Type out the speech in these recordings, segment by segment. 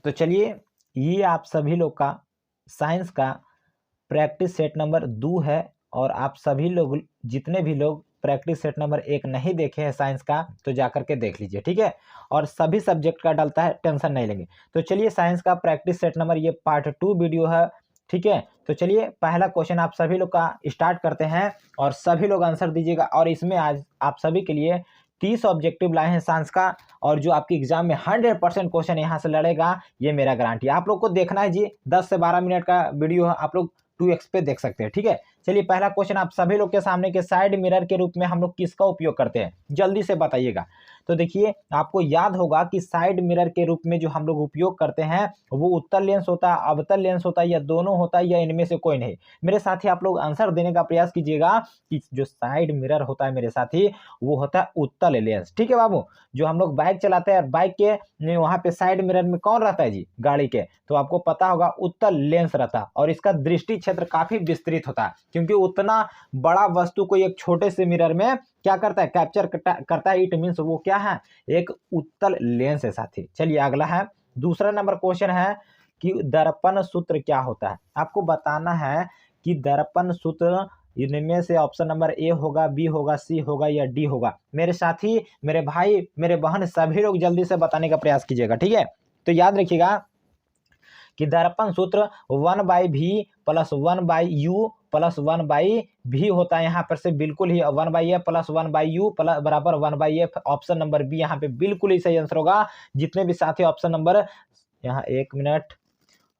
तो चलिए, ये आप सभी लोग का साइंस का प्रैक्टिस सेट नंबर 2 है और आप सभी लोग जितने भी लोग प्रैक्टिस सेट नंबर 1 नहीं देखे हैं साइंस का तो जाकर के देख लीजिए, ठीक है। और सभी सब्जेक्ट का डलता है, टेंशन नहीं लेंगे। तो चलिए, साइंस का प्रैक्टिस सेट नंबर ये पार्ट 2 वीडियो है, ठीक है। तो चलिए, पहला क्वेश्चन आप सभी लोग का स्टार्ट करते हैं और सभी लोग आंसर दीजिएगा। और इसमें आज आप सभी के लिए 30 ऑब्जेक्टिव लाए हैं साइंस का, और जो आपकी एग्जाम में 100% क्वेश्चन यहाँ से लड़ेगा, ये मेरा गारंटी। आप लोग को देखना है जी, 10 से 12 मिनट का वीडियो है, आप लोग 2x पे देख सकते हैं, ठीक है। चलिए, पहला क्वेश्चन आप सभी लोग के सामने के साइड मिरर के रूप में हम लोग किसका उपयोग करते हैं, जल्दी से बताइएगा। तो देखिए, आपको याद होगा कि साइड मिरर के रूप में जो हम लोग उपयोग करते हैं वो उत्तल लेंस होता है, अवतल लेंस होता है, या दोनों होता है, या इनमें से कोई नहीं। मेरे साथी आप लोग आंसर देने का प्रयास कीजिएगा कि जो साइड मिरर होता है मेरे साथी, वो होता है उत्तल लेंस, ठीक है बाबू। जो हम लोग बाइक चलाते हैं, बाइक के वहां पे साइड मिरर में कौन रहता है जी, गाड़ी के, तो आपको पता होगा उत्तल लेंस रहता है। और इसका दृष्टि क्षेत्र काफी विस्तृत होता है, क्योंकि उतना बड़ा वस्तु को एक छोटे से मिरर में क्या करता है, कैप्चर करता है। इट मीन्स वो क्या है, एक उत्तल लेंस है साथी। चलिए, अगला है, दूसरा नंबर क्वेश्चन है कि दर्पण सूत्र क्या होता है। आपको बताना है कि दर्पण सूत्र इनमें से ऑप्शन नंबर ए होगा, बी होगा, सी होगा, या डी होगा। मेरे साथी, मेरे भाई, मेरे बहन, सभी लोग जल्दी से बताने का प्रयास कीजिएगा, ठीक है। तो याद रखिएगा कि दर्पण सूत्र 1/v plus 1/u plus 1/v होता है। यहाँ पर से बिल्कुल ही 1/f प्लस 1/u प्लस बराबर 1/f। ऑप्शन नंबर बी यहाँ पे बिल्कुल ही सही आंसर होगा। जितने भी साथी ऑप्शन नंबर, यहाँ 1 मिनट,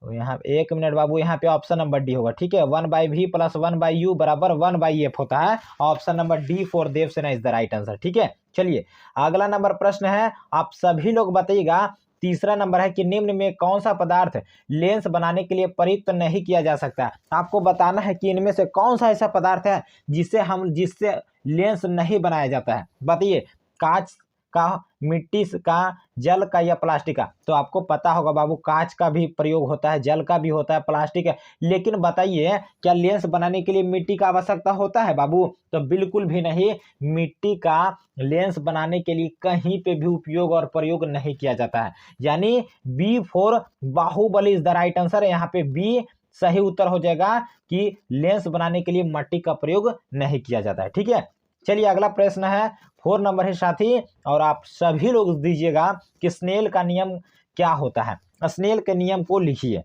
यहाँ 1 मिनट बाबू, यहाँ पे ऑप्शन नंबर डी होगा, ठीक है। 1/v प्लस 1/u बराबर 1/f होता है। Option number D for Devasena is the right answer, ठीक है। चलिए, अगला नंबर प्रश्न है, आप सभी लोग बताइएगा। तीसरा नंबर है कि निम्न में कौन सा पदार्थ लेंस बनाने के लिए प्रयुक्त नहीं किया जा सकता। आपको बताना है कि इनमें से कौन सा ऐसा पदार्थ है जिससे लेंस नहीं बनाया जाता है। बताइए, कांच का, मिट्टी का, जल का, या प्लास्टिक का। तो आपको पता होगा बाबू, कांच का भी प्रयोग होता है, जल का भी होता है, प्लास्टिक है। लेकिन बताइए, क्या लेंस बनाने के लिए मिट्टी का आवश्यकता होता है बाबू? तो बिल्कुल भी नहीं। मिट्टी का लेंस बनाने के लिए कहीं पे भी उपयोग और प्रयोग नहीं किया जाता है। यानी B for Baahubali is the right answer. यहाँ पे बी सही उत्तर हो जाएगा कि लेंस बनाने के लिए मिट्टी का प्रयोग नहीं किया जाता है, ठीक है। चलिए, अगला प्रश्न है, 4 नंबर है साथी, और आप सभी लोग दीजिएगा कि स्नेल का नियम क्या होता है। स्नेल के नियम को लिखिए,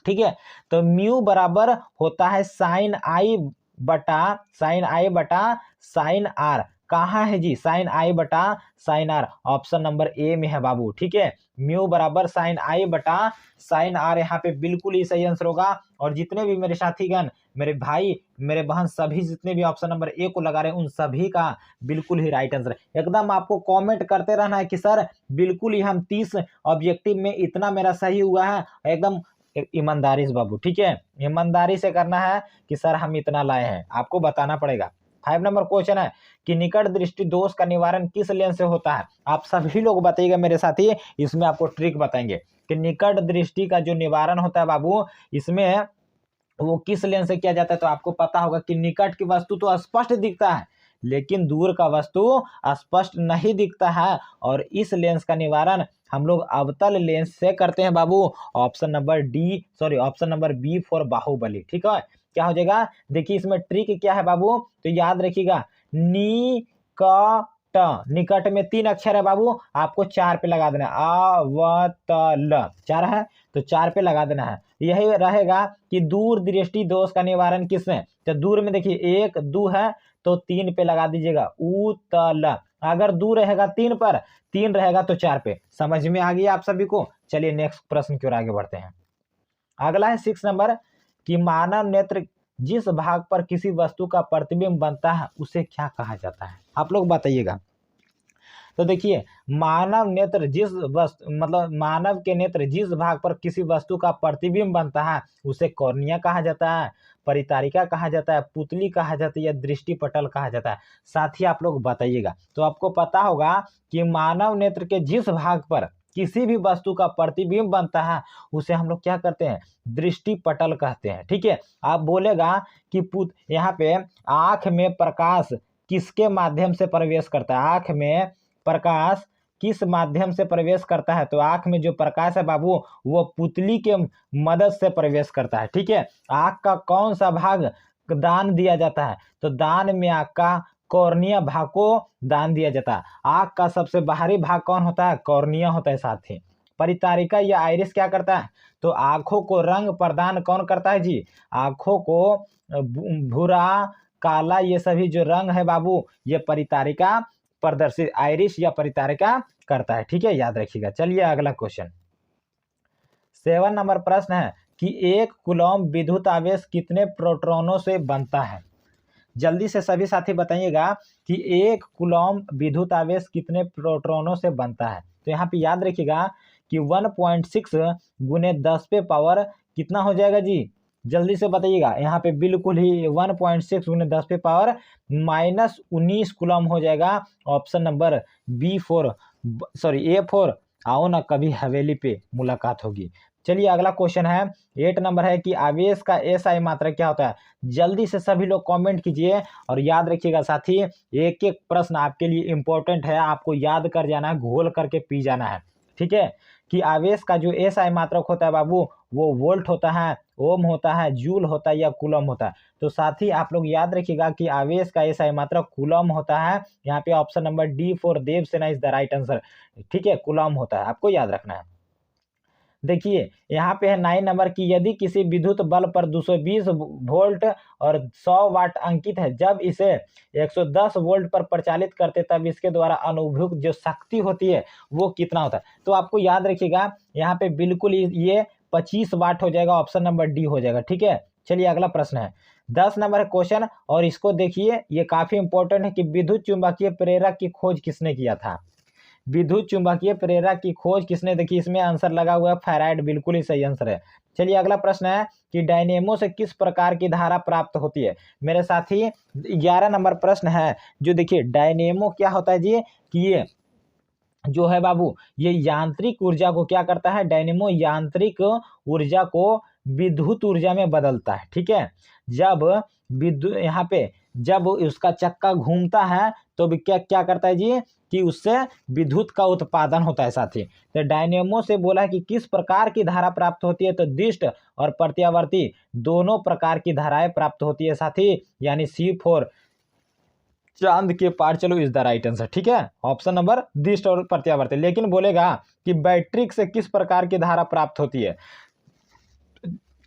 ठीक है। तो म्यू बराबर होता है साइन आई बटा साइन आर। कहाँ है जी साइन आई बटा sine r? Option number A में है बाबू, ठीक है। म्यू बराबर साइन आई बटा साइन आर, यहाँ पे बिल्कुल ही सही आंसर होगा। और जितने भी मेरे साथीगण, मेरे भाई, मेरे बहन, सभी जितने भी ऑप्शन नंबर ए को लगा रहे हैं, उन सभी का बिल्कुल ही राइट आंसर है। एकदम आपको कमेंट करते रहना है कि सर बिल्कुल ही हम 30 ऑब्जेक्टिव में इतना मेरा सही हुआ है। एकदम ईमानदारी से बाबू, ठीक है, ईमानदारी से करना है कि सर हम इतना लाए हैं, आपको बताना पड़ेगा। 5 नंबर क्वेश्चन है कि निकट दृष्टि दोष का निवारण किस लेंस से होता है। आप सभी लोग बताइएगा मेरे साथी, इसमें आपको ट्रिक बताएंगे कि निकट दृष्टि का जो निवारण होता है बाबू, इसमें वो किस लेंस से किया जाता है। तो आपको पता होगा कि निकट की वस्तु तो स्पष्ट दिखता है, लेकिन दूर का वस्तु स्पष्ट नहीं दिखता है, और इस लेंस का निवारण हम लोग अवतल लेंस से करते हैं बाबू। Option number B for Baahubali, ठीक है। क्या हो जाएगा, देखिए इसमें ट्रिक क्या है बाबू, तो याद रखिएगा, निकट में 3 अक्षर है बाबू, आपको 4 पे लगा देना है। अवतल 4 है तो 4 पे लगा देना है। यही रहेगा कि दूर दृष्टि दोष का निवारण किसमें, तो दूर में देखिए 1 2 है तो 3 पे लगा दीजिएगा, उतल। अगर दूर रहेगा 3 पर, 3 रहेगा तो 4 पे। समझ में आ गया आप सभी को। चलिए, नेक्स्ट प्रश्न की ओर आगे बढ़ते हैं। अगला है 6 नंबर कि मानव नेत्र जिस भाग पर किसी वस्तु का प्रतिबिंब बनता है उसे क्या कहा जाता है। आप लोग बताइएगा। तो देखिए, मानव के नेत्र जिस भाग पर किसी वस्तु का प्रतिबिंब बनता है उसे कॉर्निया कहा जाता है, परितारिका कहा जाता है, पुतली कहा जाता है, या दृष्टिपटल कहा जाता है। साथ ही आप लोग बताइएगा। तो आपको पता होगा कि मानव नेत्र के जिस भाग पर किसी भी वस्तु का प्रतिबिंब बनता है उसे हम लोग क्या करते हैं, दृष्टिपटल कहते हैं, ठीक है। आप बोलेगा कि यहाँ पे आंख में प्रकाश किसके माध्यम से प्रवेश करता है, आंख में प्रकाश किस माध्यम से प्रवेश करता है? तो आँख में जो प्रकाश है बाबू वो पुतली के मदद से प्रवेश करता है। ठीक है, आँख का कौन सा भाग दान दिया जाता है? तो दान में आँख का कॉर्निया भाग को दान दिया जाता है। आँख का सबसे बाहरी भाग कौन होता है? कॉर्निया होता है साथी। परितारिका या आइरिस क्या करता है? तो आँखों को रंग प्रदान कौन करता है जी? आँखों को भूरा, काला, ये सभी जो रंग है बाबू ये परितारिका प्रदर्शित, आइरिस या परितारिका करता है। ठीक है, याद रखिएगा। चलिए अगला क्वेश्चन 7 नंबर प्रश्न है कि एक कूलॉम विद्युत आवेश कितने प्रोटॉनों से बनता है? जल्दी से सभी साथी बताइएगा कि एक कूलॉम विद्युत आवेश कितने प्रोटॉनों से बनता है? तो यहाँ पे याद रखिएगा कि 1.6 गुने 10 पे पावर कितना हो जाएगा जी? जल्दी से बताइएगा। यहाँ पे बिल्कुल ही 1.6 गुने 10 पे पावर -19 कूलॉम हो जाएगा। Option number A4। आओ ना कभी हवेली पे मुलाकात होगी। चलिए अगला क्वेश्चन है 8 नंबर है कि आवेश का एसआई मात्रक क्या होता है? जल्दी से सभी लोग कमेंट कीजिए और याद रखिएगा साथी, एक एक प्रश्न आपके लिए इंपॉर्टेंट है, आपको याद कर जाना है, घोल करके पी जाना है। ठीक है, कि आवेश का जो एसआई मात्रक होता है बाबू वो वोल्ट होता है, ओम होता है, जूल होता है या कूलम होता है। तो साथ ही आप लोग याद रखिएगा कि आवेश का एसआई मात्रक कूलम होता है। यहाँ पे option number D for Devasena is the right answer. ठीक है, कूलम होता है, आपको याद रखना है। देखिए यहाँ पे है 9 नंबर की यदि किसी विद्युत बल्ब पर 220 वोल्ट और 100 वाट अंकित है, जब इसे 110 वोल्ट पर प्रचालित करते तब इसके द्वारा अनुभुक्त जो शक्ति होती है वो कितना होता है? तो आपको याद रखिएगा यहाँ पे बिल्कुल ये 25 वाट हो जाएगा, ऑप्शन नंबर डी हो जाएगा। ठीक है, चलिए अगला प्रश्न है 10 नंबर क्वेश्चन और इसको देखिए, ये काफी इंपॉर्टेंट है कि विद्युत चुंबकीय प्रेरक की खोज किसने किया था? विद्युत चुंबकीय प्रेरक की खोज किसने? देखिए इसमें आंसर लगा हुआ है फैराड, बिल्कुल ही सही आंसर है। चलिए अगला प्रश्न है कि डायनेमो से किस प्रकार की धारा प्राप्त होती है? मेरे साथी 11 नंबर प्रश्न है जो देखिए डायनेमो क्या होता है जी? कि ये जो है बाबू ये यांत्रिक ऊर्जा को क्या करता है? डायनेमो यांत्रिक ऊर्जा को विद्युत ऊर्जा में बदलता है। ठीक है, जब विद्युत यहाँ पे जब उसका चक्का घूमता है तो क्या क्या करता है जी? कि उससे विद्युत का उत्पादन होता है साथी। तो डायनेमो से बोला है कि किस प्रकार की धारा प्राप्त होती है? तो दिष्ट और प्रत्यावर्ती दोनों प्रकार की धाराएं प्राप्त होती है साथी, यानी C4 चांद के पार चलो इज द राइट आंसर। ठीक है, ऑप्शन नंबर दिष्ट और प्रत्यावर्ती। लेकिन बोलेगा कि बैटरी से किस प्रकार की धारा प्राप्त होती है?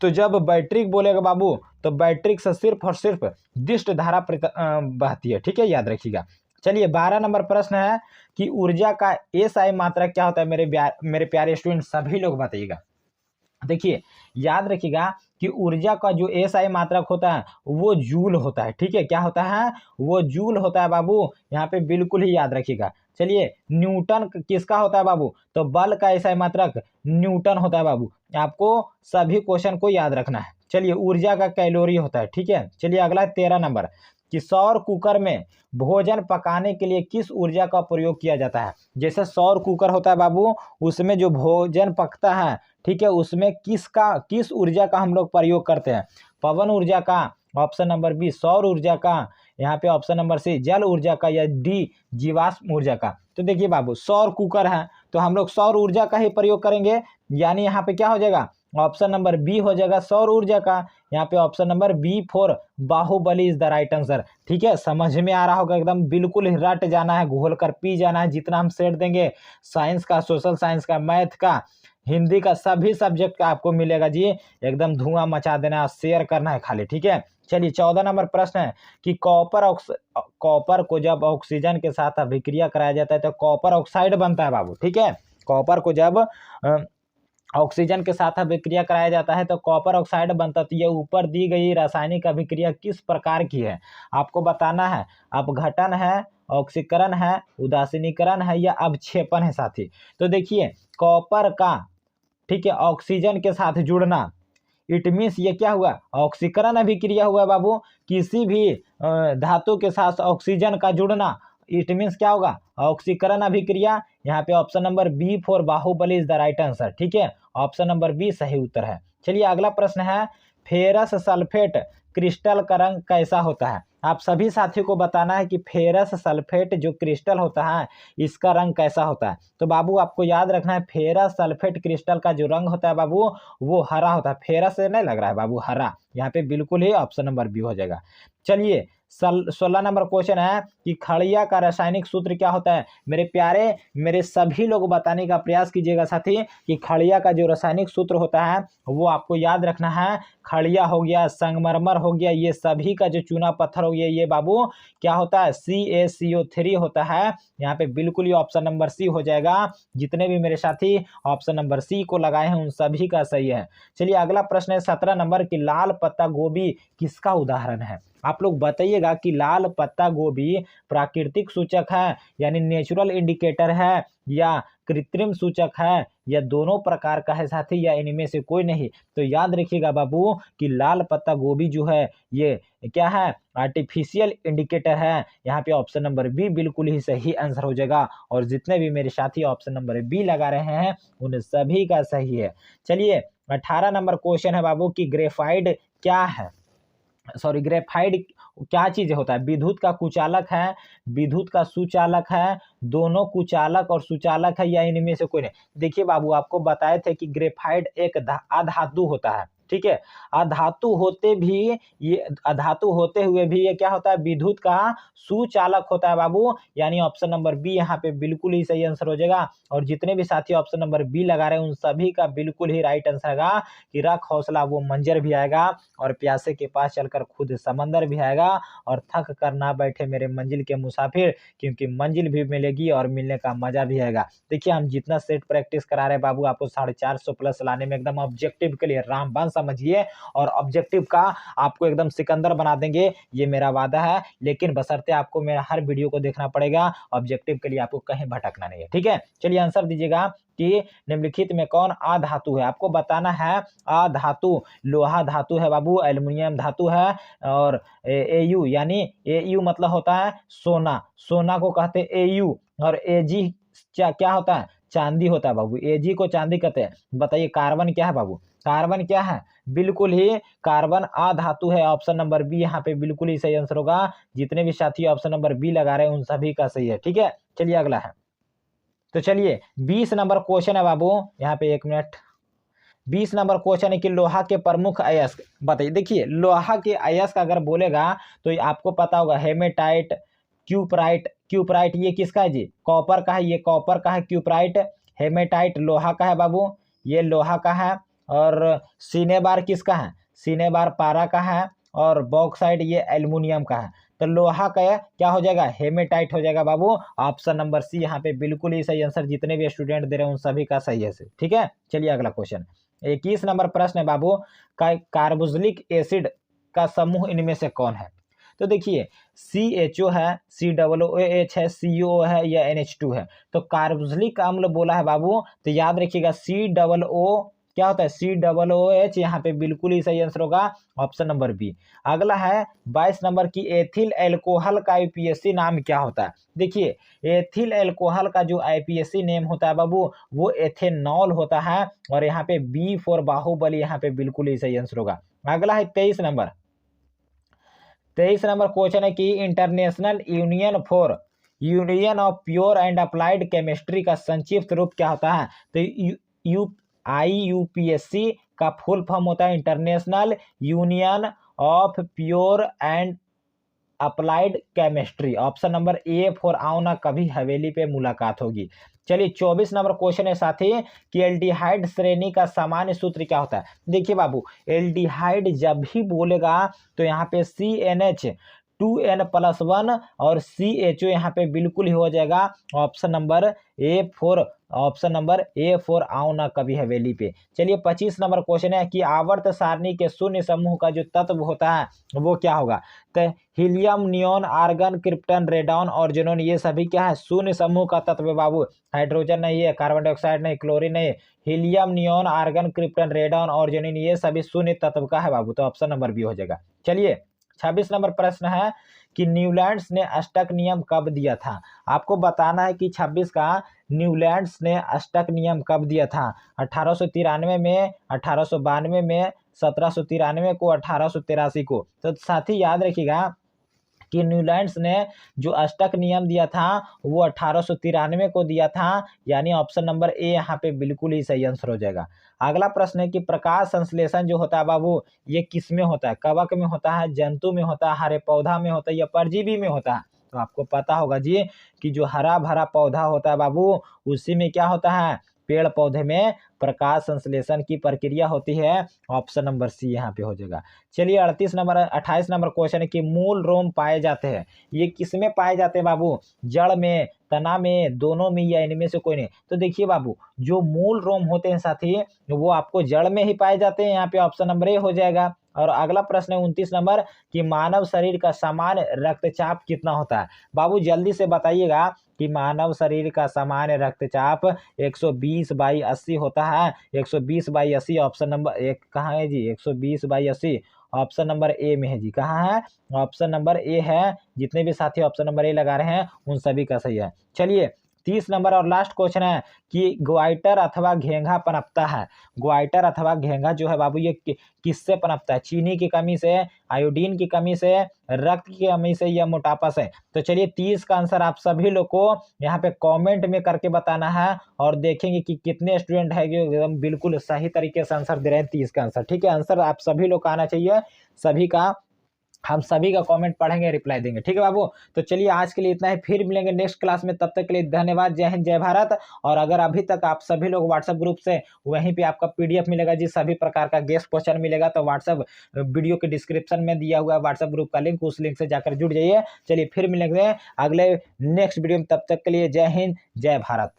तो जब बैटरी बोलेगा बाबू तो बैटरी से सिर्फ और सिर्फ दिष्ट धारा बहती है। ठीक है, याद रखिएगा। चलिए 12 नंबर प्रश्न है कि ऊर्जा का एसआई मात्रक क्या होता है? मेरे प्यारे स्टूडेंट सभी लोग बताइएगा। देखिए याद रखिएगा कि ऊर्जा का जो एसआई मात्रक होता है वो जूल होता है। ठीक है, क्या होता है? वो जूल होता है बाबू, यहाँ पे बिल्कुल ही याद रखिएगा। चलिए न्यूटन किसका होता है बाबू? तो बल का एसआई मात्रक न्यूटन होता है बाबू। आपको सभी क्वेश्चन को याद रखना है। चलिए ऊर्जा का कैलोरी होता है। ठीक है, चलिए अगला 13 नंबर कि सौर कुकर में भोजन पकाने के लिए किस ऊर्जा का प्रयोग किया जाता है? जैसे सौर कुकर होता है बाबू, उसमें जो भोजन पकता है, ठीक है, उसमें किस ऊर्जा का हम लोग प्रयोग करते हैं? पवन ऊर्जा का, ऑप्शन नंबर बी सौर ऊर्जा का, यहाँ पे ऑप्शन नंबर सी जल ऊर्जा का, या डी जीवाश्म ऊर्जा का। तो देखिए बाबू सौर कुकर है तो हम लोग सौर ऊर्जा का ही प्रयोग करेंगे, यानी यहाँ पे क्या हो जाएगा? ऑप्शन नंबर बी हो जाएगा सौर ऊर्जा का। यहाँ पे option number B for Baahubali is the right answer. ठीक है, समझ में आ रहा होगा, एकदम बिल्कुल रट जाना है, घोल कर पी जाना है। जितना हम सेट देंगे साइंस का, सोशल साइंस का, मैथ का, हिंदी का, सभी सब्जेक्ट का आपको मिलेगा जी। एकदम धुआं मचा देना है, शेयर करना है खाली। ठीक है, चलिए 14 नंबर प्रश्न है कि कॉपर को जब ऑक्सीजन के साथ अभिक्रिया कराया जाता है तो कॉपर ऑक्साइड बनता है बाबू। ठीक है, कॉपर को जब ऑक्सीजन के साथ अभिक्रिया कराया जाता है तो कॉपर ऑक्साइड बनता है। तो ये ऊपर दी गई रासायनिक अभिक्रिया किस प्रकार की है आपको बताना है? अपघटन है, ऑक्सीकरण है, उदासीनीकरण है, या अवक्षेपण है साथी। तो देखिए कॉपर का, ठीक है, ऑक्सीजन के साथ जुड़ना, इट मीन्स ये क्या हुआ? ऑक्सीकरण अभिक्रिया हुआ बाबू। किसी भी धातु के साथ ऑक्सीजन का जुड़ना, इट मीन्स क्या होगा? ऑक्सीकरण अभिक्रिया। यहाँ पे option number B for Baahubali is the right answer. ठीक है, ऑप्शन नंबर बी सही उत्तर है। चलिए अगला प्रश्न है फेरस सल्फेट क्रिस्टल का रंग कैसा होता है? आप सभी साथियों को बताना है कि फेरस सल्फेट जो क्रिस्टल होता है इसका रंग कैसा होता है। तो बाबू आपको याद रखना है, फेरस सल्फेट क्रिस्टल का जो रंग होता है बाबू वो हरा होता है। फेरस से नहीं लग रहा है बाबू, हरा। यहाँ पे बिल्कुल ही ऑप्शन नंबर बी हो जाएगा। चलिए 16 नंबर क्वेश्चन है कि खड़िया का रासायनिक सूत्र क्या होता है। मेरे प्यारे, मेरे सभी लोग बताने का प्रयास कीजिएगा साथी कि खड़िया का जो रासायनिक सूत्र होता है वो आपको याद रखना है। खड़िया हो गया, संगमरमर हो गया, ये सभी का जो चूना पत्थर हो गया ये बाबू क्या होता है, CaCO3 होता है। यहाँ पे बिल्कुल ही ऑप्शन नंबर सी हो जाएगा। जितने भी मेरे साथी ऑप्शन नंबर सी को लगाए हैं उन सभी का सही है। चलिए अगला प्रश्न है 17 नंबर की लाल पत्ता गोभी किसका उदाहरण है। आप लोग बताइएगा कि लाल पत्ता गोभी प्राकृतिक सूचक है यानी नेचुरल इंडिकेटर है, या कृत्रिम सूचक है, या दोनों प्रकार का है साथी, या इनमें से कोई नहीं। तो याद रखिएगा बाबू कि लाल पत्ता गोभी जो है ये क्या है, आर्टिफिशियल इंडिकेटर है। यहाँ पे ऑप्शन नंबर बी बिल्कुल ही सही आंसर हो जाएगा। और जितने भी मेरे साथी ऑप्शन नंबर बी लगा रहे हैं उन सभी का सही है। चलिए 18 नंबर क्वेश्चन है बाबू कि ग्रेफाइट क्या है, सॉरी ग्रेफाइट क्या चीज होता है। विद्युत का कुचालक है, विद्युत का सुचालक है, दोनों कुचालक और सुचालक है, या इनमें से कोई नहीं। देखिए बाबू आपको बताए थे कि ग्रेफाइट एक अधातु होता है, ठीक है। अधातु होते भी ये, अधातु होते हुए भी ये क्या होता है, विद्युत का सुचालक होता है बाबू। यानी ऑप्शन नंबर बी यहाँ पे बिल्कुल ही सही आंसर हो जाएगा। और जितने भी साथी ऑप्शन नंबर बी लगा रहे हैं उन सभी का बिल्कुल ही राइट आंसर होगा कि रख हौसला वो मंजर भी आएगा और प्यासे के पास चलकर खुद समंदर भी आएगा, और थक कर ना बैठे मेरे मंजिल के मुसाफिर, क्योंकि मंजिल भी मिलेगी और मिलने का मजा भी आएगा। देखिए हम जितना सेट प्रैक्टिस करा रहे हैं बाबू आपको 450 प्लस लाने में एकदम ऑब्जेक्टिव के लिए रामबाण समझिए, और ऑब्जेक्टिव का आपको एकदम सिकंदर बना देंगे, ये मेरा वादा है। लेकिन बशर्ते आपको मेरा हर वीडियो को देखना पड़ेगा, ऑब्जेक्टिव के लिए आपको कहीं भटकना नहीं है, ठीक है। चलिए आंसर दीजिएगा कि निम्नलिखित में कौन अधातु है। आपको बताना है अधातु, लोहा धातु है बाबू, एल्युमिनियम धातु है, और एयू यानी एयू मतलब होता है सोना, सोना को कहते हैं एयू, और एजी क्या होता है, चांदी होता है बाबू। एजी को चांदी कहते हैं। बताइए कार्बन क्या है बाबू, कार्बन क्या है, बिल्कुल ही कार्बन अधातु है। ऑप्शन नंबर बी यहाँ पे बिल्कुल ही सही आंसर होगा। जितने भी साथी ऑप्शन नंबर बी लगा रहे हैं उन सभी का सही है, ठीक है। चलिए अगला है, तो चलिए 20 नंबर क्वेश्चन है बाबू, यहाँ पे 1 मिनट। 20 नंबर क्वेश्चन है कि लोहा के प्रमुख अयस्क बताइए। देखिए लोहा के अयस्क अगर बोलेगा तो आपको पता होगा हेमेटाइट, क्यूपराइट। क्यूपराइट ये किसका है जी, कॉपर का है, ये कॉपर का है क्यूपराइट। हेमेटाइट लोहा का है बाबू, ये लोहा का है। और सिनेबार किसका है, सिनेबार पारा का है। और बॉक्साइट ये एल्युमिनियम का है। तो लोहा का क्या हो जाएगा, हेमेटाइट हो जाएगा बाबू। ऑप्शन नंबर सी यहाँ पे बिल्कुल ही सही आंसर। जितने भी स्टूडेंट दे रहे हैं उन सभी का सही है, ठीक है। चलिए अगला क्वेश्चन 21 नंबर प्रश्न है बाबू, कार्बोक्सिलिक एसिड का समूह इनमें से कौन है। तो देखिए CHO है, COOH है, CO है, या NH2 है। तो कार्बोक्सिलिक अम्ल बोला है बाबू, तो याद रखिएगा COO क्या होता है, COOH। यहाँ पे बिल्कुल ही सही आंसर होगा ऑप्शन नंबर बी। अगला है 22 नंबर की एथिल एल्कोहल का IPSC नाम क्या होता है। देखिए एथिल एल्कोहल का जो IPSC नेम होता है बाबू वो एथेनॉल होता है। और यहाँ पे बी फॉर बाहुबली, यहाँ पे बिल्कुल ही सही आंसर होगा। अगला है 23 नंबर। 23 नंबर क्वेश्चन है कि international union of pure and applied chemistry का संक्षिप्त रूप क्या होता है। तो IUPSC का फुल फॉर्म होता है international union of pure and applied chemistry. Option number A for आओ ना कभी हवेली पे मुलाकात होगी। चलिए 24 नंबर क्वेश्चन है साथी कि एल्डिहाइड श्रेणी का सामान्य सूत्र क्या होता है। देखिए बाबू एल्डिहाइड जब भी बोलेगा तो यहाँ पे CNH2N+1 और CHO यहाँ पे बिल्कुल ही हो जाएगा ऑप्शन नंबर ए फोर आओ ना कभी हवेली पे। चलिए 25 नंबर क्वेश्चन है कि आवर्त सारणी के शून्य समूह का जो तत्व होता है वो क्या होगा। तो helium, neon, argon, krypton, radon और जेनॉन ये सभी क्या है, शून्य समूह का तत्व है बाबू। हाइड्रोजन नहीं है, कार्बन डाइऑक्साइड नहीं, क्लोरीन नहीं। Helium, neon, argon, krypton, radon और जेनॉन ये सभी शून्य तत्व का है बाबू। तो ऑप्शन नंबर बी हो जाएगा। चलिए 26 नंबर प्रश्न है कि न्यूलैंड्स ने अष्टक नियम कब दिया था। आपको बताना है कि 26 का न्यूलैंड्स ने अष्टक नियम कब दिया था। 1893 में, 1892 में, 1793 को, 1883 को। तो साथ ही याद रखिएगा कि न्यूलैंड्स ने जो अष्टक नियम दिया था वो 1893 को दिया था, यानी ऑप्शन नंबर ए यहाँ पे बिल्कुल ही सही आंसर हो जाएगा। अगला प्रश्न है कि प्रकाश संश्लेषण जो होता है बाबू ये किस में होता है? कवक में होता है, जंतु में होता है, हरे पौधा में होता है या परजीवी में होता है? तो आपको पता होगा जी कि जो हरा भरा पौधा होता है बाबू उसी में क्या होता है, पेड़ पौधे में प्रकाश संश्लेषण की प्रक्रिया होती है। ऑप्शन नंबर सी यहाँ पे हो जाएगा। चलिए 28 नंबर क्वेश्चन है कि मूल रोम पाए जाते हैं, ये किस में पाए जाते हैं बाबू? जड़ में, तना में, दोनों में या इनमें से कोई नहीं? तो देखिए बाबू जो मूल रोम होते हैं साथी वो आपको जड़ में ही पाए जाते हैं, यहाँ पे ऑप्शन नंबर ए हो जाएगा। और अगला प्रश्न है 29 नंबर कि मानव शरीर का सामान्य रक्तचाप कितना होता है? बाबू जल्दी से बताइएगा कि मानव शरीर का सामान्य रक्तचाप 120/80 होता है। 120/80 ऑप्शन नंबर एक कहाँ है जी? 120/80 ऑप्शन नंबर ए में है जी। कहाँ है? ऑप्शन नंबर ए है। जितने भी साथी ऑप्शन नंबर ए लगा रहे हैं उन सभी का सही है। चलिए 30 नंबर और लास्ट क्वेश्चन है कि ग्वाइटर अथवा घेंघा पनपता है। ग्वाइटर अथवा घेंघा जो है बाबू ये किससे पनपता है? चीनी की कमी से, आयोडीन की कमी से, रक्त की कमी से या मोटापा से? तो चलिए 30 का आंसर आप सभी लोग को यहाँ पे कमेंट में करके बताना है और देखेंगे कि कितने स्टूडेंट है जो एकदम बिल्कुल सही तरीके से आंसर दे रहे हैं 30 का आंसर। ठीक है, आंसर आप सभी लोग का आना चाहिए, सभी का हम सभी का कमेंट पढ़ेंगे, रिप्लाई देंगे। ठीक है बाबू, तो चलिए आज के लिए इतना ही, फिर मिलेंगे नेक्स्ट क्लास में। तब तक के लिए धन्यवाद। जय हिंद, जय भारत। और अगर अभी तक आप सभी लोग व्हाट्सएप ग्रुप से, वहीं पे आपका पीडीएफ मिलेगा जी, सभी प्रकार का गेस्ट क्वेश्चन मिलेगा। तो व्हाट्सएप वीडियो के डिस्क्रिप्शन में दिया हुआ है व्हाट्सएप ग्रुप का लिंक, उस लिंक से जाकर जुड़ जाइए। चलिए फिर मिलेंगे अगले नेक्स्ट वीडियो में, तब तक के लिए जय हिंद, जय भारत।